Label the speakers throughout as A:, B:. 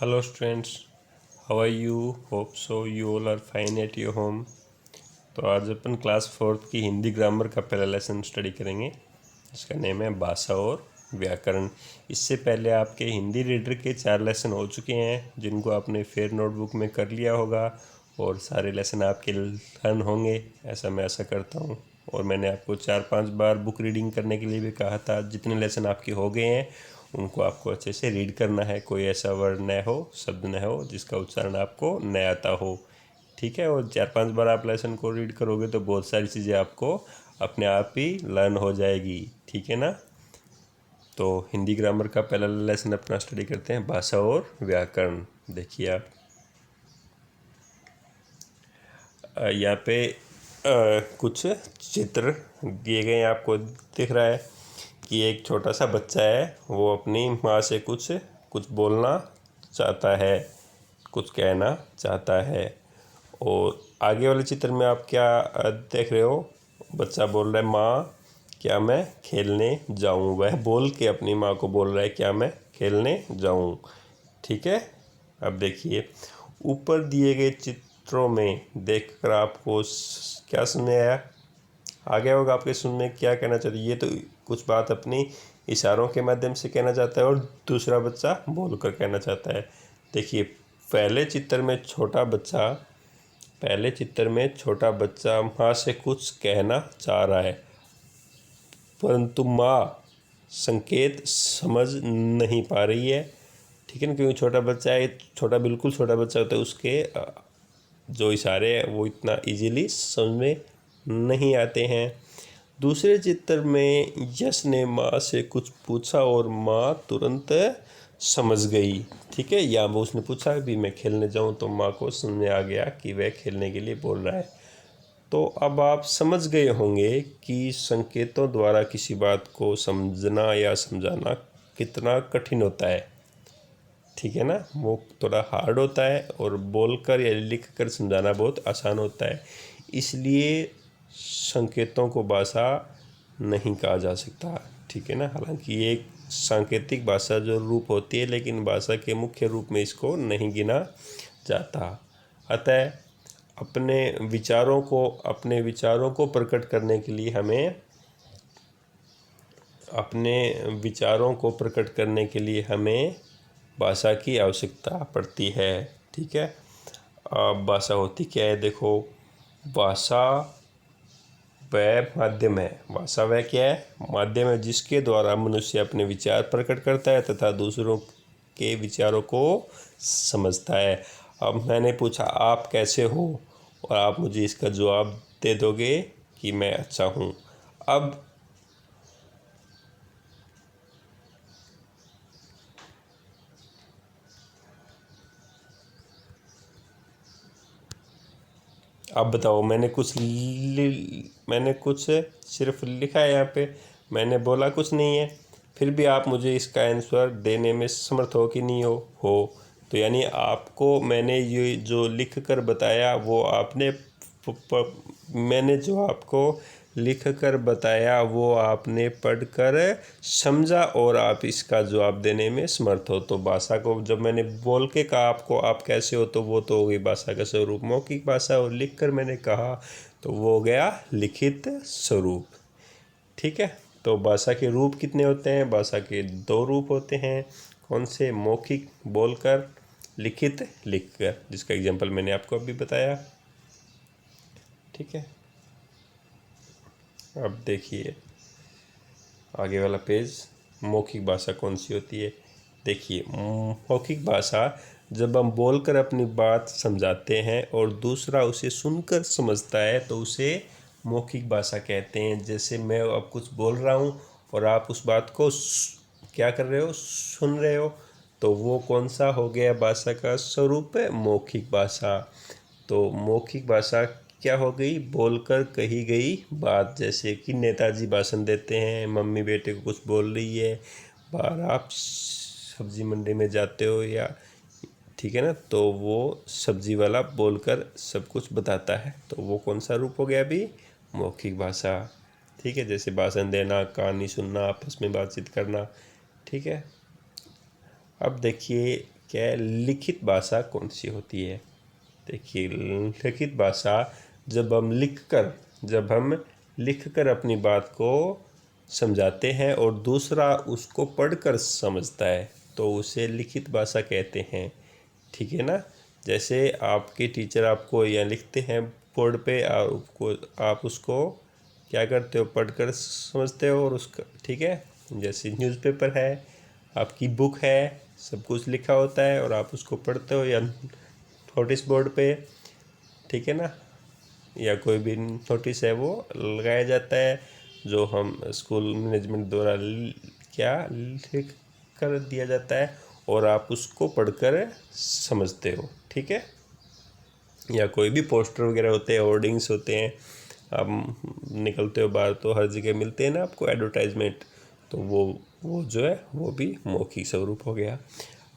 A: Hello students, how are you? Hope so you all are fine at your home. तो आज अपन class 4th की Hindi grammar का पहला lesson study करेंगे जिसका नेम है भाषा और व्याकरण। इससे पहले आपके हिंदी रीडर के 4 लेसन हो चुके हैं जिनको आपने फेयर नोटबुक में कर लिया होगा और सारे लेसन आपके लर्न होंगे, ऐसा मैं आशा करता हूँ। और मैंने आपको 4-5 बार बुक रीडिंग करने के लिए भी कहा था। जितने लेसन आपके हो गए हैं उनको आपको अच्छे से रीड करना है, कोई ऐसा वर्ड न हो, शब्द न हो जिसका उच्चारण आपको न आता हो, ठीक है। और 4-5 बार आप लेसन को रीड करोगे तो बहुत सारी चीज़ें आपको अपने आप ही लर्न हो जाएगी, ठीक है ना। तो हिंदी ग्रामर का पहला लेसन अपना स्टडी करते हैं, भाषा और व्याकरण। देखिए आप यहाँ पे कुछ चित्र दिए गए हैं, आपको दिख रहा है कि एक छोटा सा बच्चा है, वो अपनी माँ से कुछ बोलना चाहता है, कुछ कहना चाहता है। और आगे वाले चित्र में आप क्या देख रहे हो? बच्चा बोल रहा है, माँ क्या मैं खेलने जाऊँ। वह बोल के अपनी माँ को बोल रहा है क्या मैं खेलने जाऊँ, ठीक है। अब देखिए ऊपर दिए गए चित्रों में देखकर आपको क्या समझ में आया? आ गया होगा आपके सुन में क्या कहना चाहते। ये तो कुछ बात अपनी इशारों के माध्यम से कहना चाहता है और दूसरा बच्चा बोलकर कहना चाहता है। देखिए पहले चित्र में छोटा बच्चा माँ से कुछ कहना चाह रहा है, परंतु माँ संकेत समझ नहीं पा रही है, ठीक है ना। क्योंकि छोटा बच्चा है, बिल्कुल छोटा बच्चा होता है, उसके जो इशारे हैं वो इतना इजीली समझ में नहीं आते हैं। दूसरे चित्र में यश ने माँ से कुछ पूछा और माँ तुरंत समझ गई, ठीक है। या वो उसने पूछा भी मैं खेलने जाऊँ, तो माँ को समझ में आ गया कि वह खेलने के लिए बोल रहा है। तो अब आप समझ गए होंगे कि संकेतों द्वारा किसी बात को समझना या समझाना कितना कठिन होता है, ठीक है ना। वो थोड़ा हार्ड होता है और बोलकर या लिखकर समझाना बहुत आसान होता है। इसलिए संकेतों को भाषा नहीं कहा जा सकता, ठीक है ना। हालांकि ये एक सांकेतिक भाषा जो रूप होती है, लेकिन भाषा के मुख्य रूप में इसको नहीं गिना जाता। अतः अपने विचारों को प्रकट करने के लिए हमें भाषा की आवश्यकता पड़ती है, ठीक है। अब भाषा होती क्या है? देखो, भाषा वह माध्यम है। भाषा वह क्या है? माध्यम है जिसके द्वारा मनुष्य अपने विचार प्रकट करता है तथा दूसरों के विचारों को समझता है। अब मैंने पूछा आप कैसे हो, और आप मुझे इसका जवाब दे दोगे कि मैं अच्छा हूँ। अब बताओ, मैंने कुछ सिर्फ लिखा है यहाँ पे, मैंने बोला कुछ नहीं है, फिर भी आप मुझे इसका आंसर देने में समर्थ हो कि नहीं हो। तो यानी आपको मैंने ये जो लिख कर बताया वो मैंने जो आपको लिख कर बताया वो आपने पढ़कर समझा और आप इसका जवाब देने में समर्थ हो। तो भाषा को जब मैंने बोल के कहा आपको आप कैसे हो, तो वो तो हो गई भाषा का स्वरूप मौखिक भाषा, और लिख कर मैंने कहा तो वो हो गया लिखित स्वरूप, ठीक है। तो भाषा के रूप कितने होते हैं? भाषा के 2 रूप होते हैं। कौन से? मौखिक बोलकर, लिखित लिखकर, जिसका एग्जाम्पल मैंने आपको अभी बताया, ठीक है। अब देखिए आगे वाला पेज, मौखिक भाषा कौन सी होती है? देखिए मौखिक भाषा जब हम बोलकर अपनी बात समझाते हैं और दूसरा उसे सुनकर समझता है तो उसे मौखिक भाषा कहते हैं। जैसे मैं अब कुछ बोल रहा हूँ और आप उस बात को क्या कर रहे हो? सुन रहे हो। तो वो कौन सा हो गया भाषा का स्वरूप? है मौखिक भाषा। तो मौखिक भाषा क्या हो गई? बोलकर कही गई बात। जैसे कि नेताजी भाषण देते हैं, मम्मी बेटे को कुछ बोल रही है, बाहर आप सब्जी मंडी में जाते हो या, ठीक है ना, तो वो सब्जी वाला बोलकर सब कुछ बताता है। तो वो कौन सा रूप हो गया अभी? मौखिक भाषा, ठीक है। जैसे भाषण देना, कहानी सुनना, आपस में बातचीत करना, ठीक है। अब देखिए क्या है, लिखित भाषा कौन सी होती है। देखिए, लिखित भाषा जब हम लिखकर अपनी बात को समझाते हैं और दूसरा उसको पढ़कर समझता है तो उसे लिखित भाषा कहते हैं। ठीक है ना। जैसे आपके टीचर आपको या लिखते हैं बोर्ड पे, आप उसको क्या करते हो, पढ़कर समझते हो और उसका, ठीक है। जैसे न्यूज़पेपर है, आपकी बुक है, सब कुछ लिखा होता है और आप उसको पढ़ते हो, या नोटिस बोर्ड पे, ठीक है ना, या कोई भी नोटिस है वो लगाया जाता है जो हम स्कूल मैनेजमेंट द्वारा क्या लिख कर दिया जाता है और आप उसको पढ़कर समझते हो। ठीक है। या कोई भी पोस्टर वगैरह होते हैं, होर्डिंग्स होते हैं, आप निकलते हो बाहर तो हर जगह मिलते हैं ना आपको एडवर्टाइजमेंट, तो वो जो है वो भी मौखिक स्वरूप हो गया।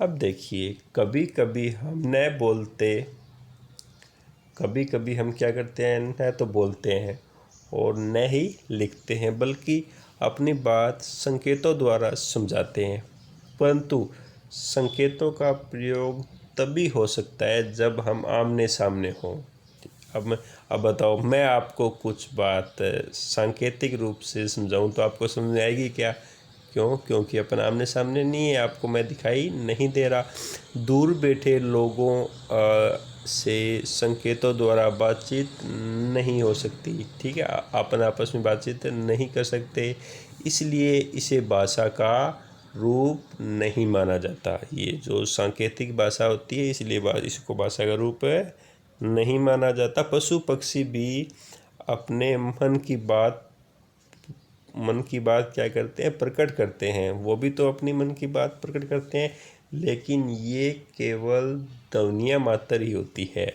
A: अब देखिए, कभी कभी हम न बोलते, कभी कभी हम क्या करते हैं, न तो बोलते हैं और न ही लिखते हैं, बल्कि अपनी बात संकेतों द्वारा समझाते हैं। परंतु संकेतों का प्रयोग तभी हो सकता है जब हम आमने सामने हों। अब बताओ, मैं आपको कुछ बात सांकेतिक रूप से समझाऊं तो आपको समझ में आएगी क्या? क्यों? क्योंकि अपन आमने सामने नहीं है, आपको मैं दिखाई नहीं दे रहा। दूर बैठे लोगों से संकेतों द्वारा बातचीत नहीं हो सकती। ठीक है, अपन आपस में बातचीत नहीं कर सकते, इसलिए इसे भाषा का रूप नहीं माना जाता। ये जो सांकेतिक भाषा होती है, इसलिए इसको भाषा का रूप नहीं माना जाता। पशु पक्षी भी अपने मन की बात क्या करते हैं, प्रकट करते हैं। वो भी तो अपनी मन की बात प्रकट करते हैं, लेकिन ये केवल ध्वनियाँ मात्र ही होती है।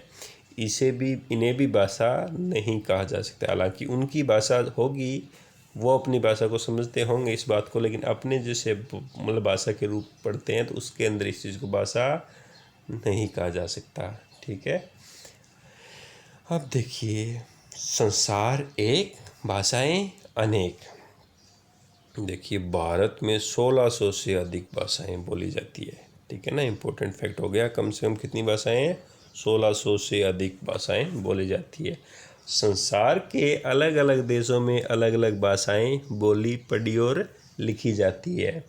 A: इन्हें भी भाषा नहीं कहा जा सकता। हालांकि उनकी भाषा होगी, वो अपनी भाषा को समझते होंगे इस बात को, लेकिन अपने जैसे मतलब भाषा के रूप पढ़ते हैं तो उसके अंदर इस चीज़ को भाषा नहीं कहा जा सकता। ठीक है। अब देखिए, संसार एक, भाषाएं अनेक। देखिए, भारत में 1600 से अधिक भाषाएं बोली जाती है। ठीक है ना, इम्पोर्टेंट फैक्ट हो गया। कम से कम कितनी भाषाएं हैं? 1600 से अधिक भाषाएं बोली जाती है। संसार के अलग अलग देशों में अलग अलग भाषाएं बोली, पढ़ी और लिखी जाती है।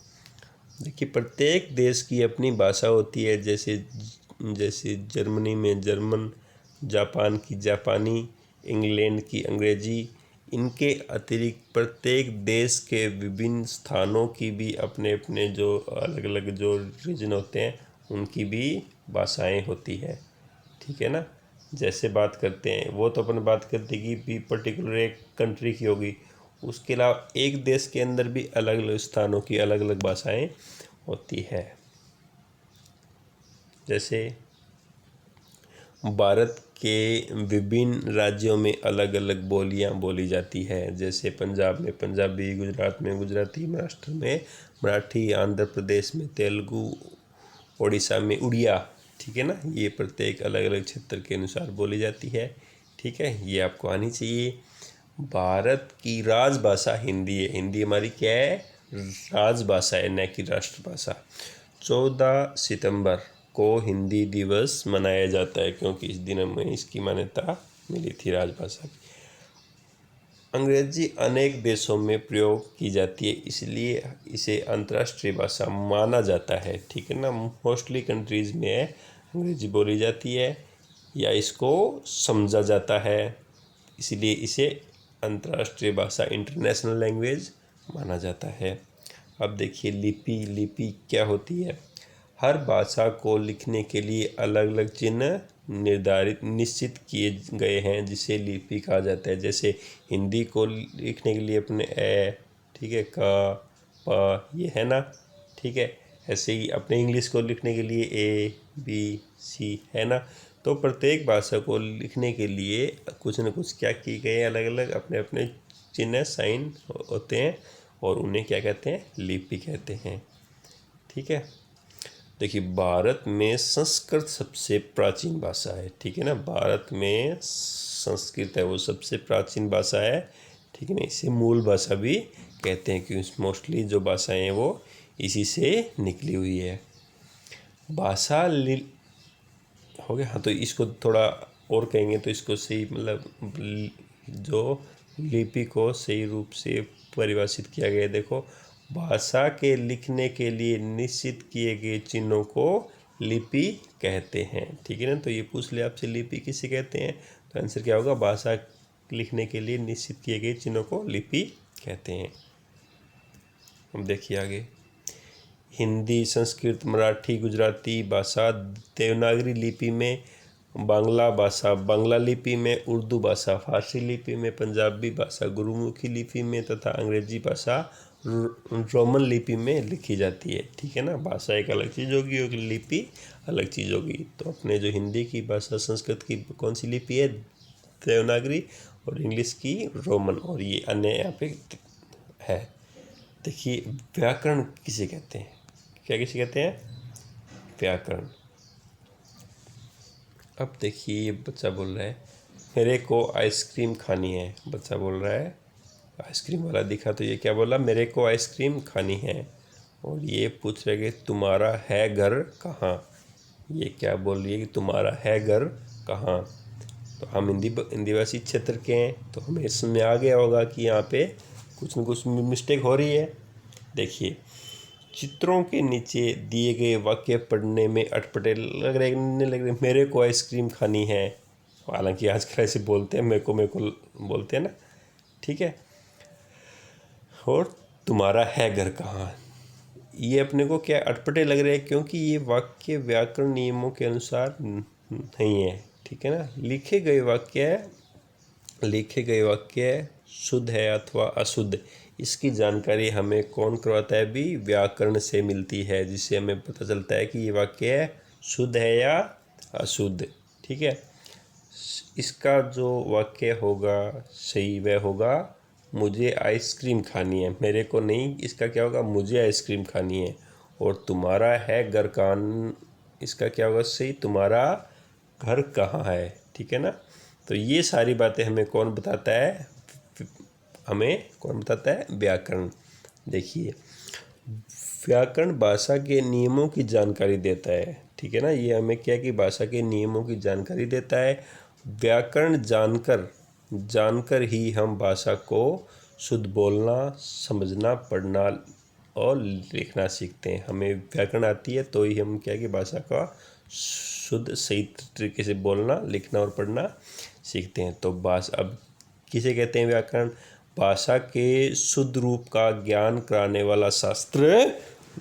A: देखिए, प्रत्येक देश की अपनी भाषा होती है। जैसे जर्मनी में जर्मन, जापान की जापानी, इंग्लैंड की अंग्रेजी। इनके अतिरिक्त प्रत्येक देश के विभिन्न स्थानों की भी अपने अपने जो अलग अलग जो रीजन होते हैं उनकी भी भाषाएं होती है। ठीक है ना। जैसे बात करते हैं, वो तो अपन बात करते कि भी पर्टिकुलर एक कंट्री की होगी, उसके अलावा एक देश के अंदर भी अलग अलग स्थानों की अलग अलग भाषाएं होती है। जैसे भारत के विभिन्न राज्यों में अलग अलग बोलियां बोली जाती है। जैसे पंजाब में पंजाबी, गुजरात में गुजराती, महाराष्ट्र में मराठी, आंध्र प्रदेश में तेलुगु, उड़ीसा में उड़िया। ठीक है ना। ये प्रत्येक अलग अलग क्षेत्र के अनुसार बोली जाती है। ठीक है, ये आपको आनी चाहिए। भारत की राजभाषा हिंदी है। हिंदी हमारी क्या है? राजभाषा है, न कि राष्ट्रभाषा। 14 सितंबर को हिंदी दिवस मनाया जाता है, क्योंकि इस दिन में इसकी मान्यता मिली थी राजभाषा की। अंग्रेजी अनेक देशों में प्रयोग की जाती है, इसलिए इसे अंतर्राष्ट्रीय भाषा माना जाता है। ठीक है ना। मोस्टली कंट्रीज़ में अंग्रेजी बोली जाती है या इसको समझा जाता है, इसलिए इसे अंतर्राष्ट्रीय भाषा, इंटरनेशनल लैंग्वेज माना जाता है। अब देखिए, लिपि क्या होती है? हर भाषा को लिखने के लिए अलग अलग चिन्ह निश्चित किए गए हैं, जिसे लिपि कहा जाता है। जैसे हिंदी को लिखने के लिए अपने ए, ठीक है, क, प, ये है ना, ठीक है। ऐसे ही अपने इंग्लिश को लिखने के लिए ए, बी, सी, है ना। तो प्रत्येक भाषा को लिखने के लिए कुछ न कुछ क्या किए गए, अलग अलग अपने अपने चिन्ह, साइन होते हैं और उन्हें क्या कहते हैं? लिपि कहते हैं। ठीक है। देखिए, भारत में संस्कृत सबसे प्राचीन भाषा है। ठीक है ना। भारत में संस्कृत है वो सबसे प्राचीन भाषा है। ठीक है ना। इसे मूल भाषा भी कहते हैं, क्योंकि मोस्टली जो भाषाएं हैं वो इसी से निकली हुई है। भाषा हो गया। हाँ, तो इसको थोड़ा और कहेंगे तो इसको सही मतलब जो लिपि को सही रूप से परिभाषित किया गया है। देखो, भाषा के लिखने के लिए निश्चित किए गए चिन्हों को लिपि कहते हैं। ठीक है ना, तो ये पूछ लिया आपसे लिपि किसे कहते हैं, तो आंसर क्या होगा, भाषा लिखने के लिए निश्चित किए गए चिन्हों को लिपि कहते हैं। अब देखिए आगे, हिंदी, संस्कृत, मराठी, गुजराती भाषा देवनागरी लिपि में, बांग्ला भाषा बांग्ला लिपि में, उर्दू भाषा फारसी लिपि में, पंजाबी भाषा गुरुमुखी लिपि में तथा अंग्रेजी भाषा रोमन लिपि में लिखी जाती है। ठीक है ना, भाषा एक अलग चीज़ होगी और लिपि अलग चीज़ होगी। तो अपने जो हिंदी की भाषा, संस्कृत की कौन सी लिपि है, देवनागरी, और इंग्लिश की रोमन, और ये अन्य यहाँ पे है। देखिए, व्याकरण किसे कहते हैं, क्या किसे कहते हैं, व्याकरण। अब देखिए, ये बच्चा बोल रहा है मेरे को आइसक्रीम खानी है। बच्चा बोल रहा है, आइसक्रीम वाला दिखा तो ये क्या बोला, मेरे को आइसक्रीम खानी है। और ये पूछ रहे कि तुम्हारा है घर कहाँ। ये क्या बोल रही है कि तुम्हारा है घर कहाँ। तो हम हिंदीभाषी क्षेत्र के हैं, तो हमें इसमें आ गया होगा कि यहाँ पे कुछ न कुछ मिस्टेक हो रही है। देखिए, चित्रों के नीचे दिए गए वाक्य पढ़ने में अटपटे लग रहे मेरे को आइसक्रीम खानी है। हालांकि आजकल ऐसे बोलते हैं, मेरे को बोलते हैं ना। ठीक है, और तुम्हारा है घर कहाँ, ये अपने को क्या अटपटे लग रहे हैं, क्योंकि ये वाक्य व्याकरण नियमों के अनुसार नहीं है। ठीक है ना, लिखे गए वाक्य शुद्ध है अथवा अशुद्ध, इसकी जानकारी हमें कौन करवाता है, भी व्याकरण से मिलती है, जिससे हमें पता चलता है कि ये वाक्य शुद्ध है या अशुद्ध। ठीक है, इसका जो वाक्य होगा सही वह होगा मुझे आइसक्रीम खानी है, मेरे को नहीं, इसका क्या होगा, मुझे आइसक्रीम खानी है। और तुम्हारा है घर कहाँ, इसका क्या होगा सही, तुम्हारा घर कहाँ है। ठीक है ना, तो ये सारी बातें हमें कौन बताता है, व्याकरण। देखिए, व्याकरण भाषा के नियमों की जानकारी देता है। ठीक है ना, ये हमें क्या कि भाषा के नियमों की जानकारी देता है। व्याकरण जानकर ही हम भाषा को शुद्ध बोलना, समझना, पढ़ना और लिखना सीखते हैं। हमें व्याकरण आती है तो ही हम क्या कि भाषा का शुद्ध सही तरीके से बोलना, लिखना और पढ़ना सीखते हैं। तो अब किसे कहते हैं व्याकरण, भाषा के शुद्ध रूप का ज्ञान कराने वाला शास्त्र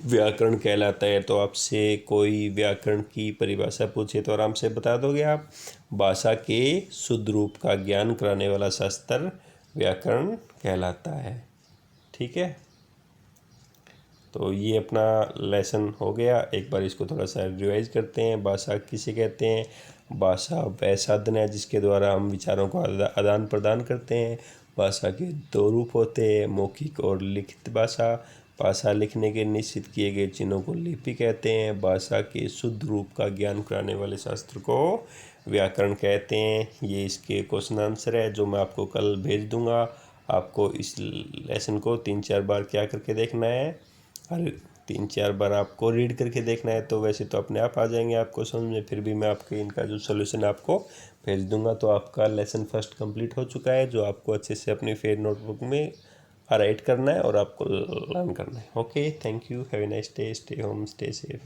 A: व्याकरण कहलाता है। तो आपसे कोई व्याकरण की परिभाषा पूछे तो आराम से बता दोगे आप, भाषा के शुद्ध रूप का ज्ञान कराने वाला शास्त्र व्याकरण कहलाता है। ठीक है, तो ये अपना लेसन हो गया। एक बार इसको थोड़ा सा रिवाइज करते हैं। भाषा किसे कहते हैं, भाषा वह साधन है जिसके द्वारा हम विचारों को आदान प्रदान करते हैं। भाषा के दो रूप होते हैं, मौखिक और लिखित भाषा। भाषा लिखने के निश्चित किए गए चिन्हों को लिपि कहते हैं। भाषा के शुद्ध रूप का ज्ञान कराने वाले शास्त्र को व्याकरण कहते हैं। ये इसके क्वेश्चन आंसर है जो मैं आपको कल भेज दूंगा। आपको इस लेसन को 3-4 बार क्या करके देखना है, हर 3-4 बार आपको रीड करके देखना है। तो वैसे तो अपने आप आ जाएंगे आपको समझ में, फिर भी मैं आपके इनका जो सोल्यूशन आपको भेज दूंगा। तो आपका लेसन फर्स्ट कंप्लीट हो चुका है, जो आपको अच्छे से अपनी फेयर नोटबुक में राइट करना है और आपको लर्न करना है। Okay, thank you, have a nice day, stay home, stay safe.